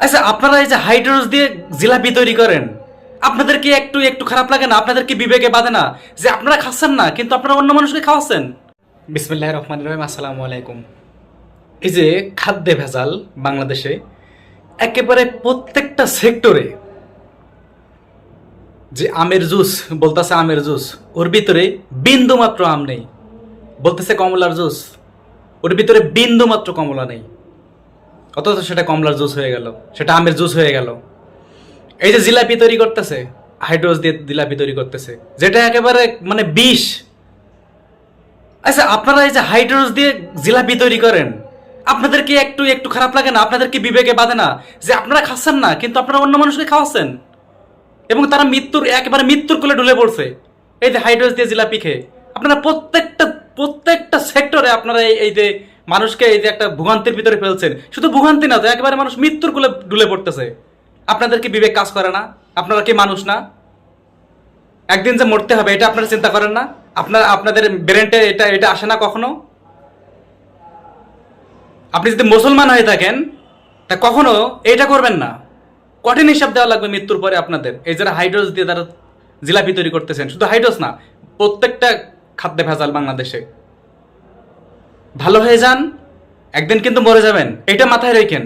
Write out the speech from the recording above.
আচ্ছা, আপনারা এই যে হাইড্রোজ দিয়ে জিলাপি তৈরি করেন, আপনাদের কি একটু একটু খারাপ লাগে না? আপনাদের কি বিবেকে বাধে না যে আপনারা খাচ্ছেন না কিন্তু আপনারা অন্য মানুষকে খাওয়াচ্ছেন? বিসমিল্লাহির রহমানির রহিম। আসসালামু আলাইকুম। এই যে খাদ্যে ভেজাল বাংলাদেশে একেবারে প্রত্যেকটা সেক্টরে, যে আমের জুস বলতেছে আমের জুস, ওর ভিতরে বিন্দু মাত্র আম নেই। বলতেছে কমলার জুস, ওর ভিতরে বিন্দু মাত্র কমলা নেই, অথচ সেটা কমলার জুস হয়ে গেল, সেটা আমের জুস হয়ে গেল। এই যে জিলাপি তৈরি করতেছে, হাইড্রোজ দিয়ে জিলাপি তৈরি করতেছে, যেটা একেবারে মানে বিষ। আচ্ছা, আপনারা এই যে হাইড্রোজ দিয়ে জিলাপি তৈরি করেন, আপনাদের কি একটু একটু খারাপ লাগে না? আপনাদের কি বিবেকে বাধে না যে আপনারা খাচ্ছেন না কিন্তু আপনারা অন্য মানুষকে খাওয়াচ্ছেন? এবং তারা একেবারে মৃত্যুর কোলে ঢুলে পড়ছে এই যে হাইড্রোজ দিয়ে জিলাপি খেয়ে। আপনারা প্রত্যেকটা সেক্টরে আপনারা এই যে মানুষকে এই যে একটা ভোগান্তির ভিতরে ফেলছেন। শুধু ভোগান্তি না, তো একেবারে মানুষ মৃত্যুর কোলে ঢুলে পড়তেছে। আপনাদের কি বিবেক কাজ করে না? আপনারা কি মানুষ না? একদিন যে মরতে হবে এটা আপনারা চিন্তা করেন না? আপনাদের ব্রেনটে এটা এটা আসে না কখনো? আপনি যদি মুসলমান হয়ে থাকেন তা কখনো এটা করবেন না। কঠিন হিসাব দেওয়া লাগবে মৃত্যুর পরে আপনাদের। এই যারা হাইড্রোজ দিয়ে তারা জিলাপি তৈরি করতেছেন, শুধু হাইড্রোজ না, প্রত্যেকটা খাদ্যে ভেজাল বাংলাদেশে। ভালো হয়ে যান, একদিন কিন্তু মরে যাবেন, এটা মাথায় রেখেন।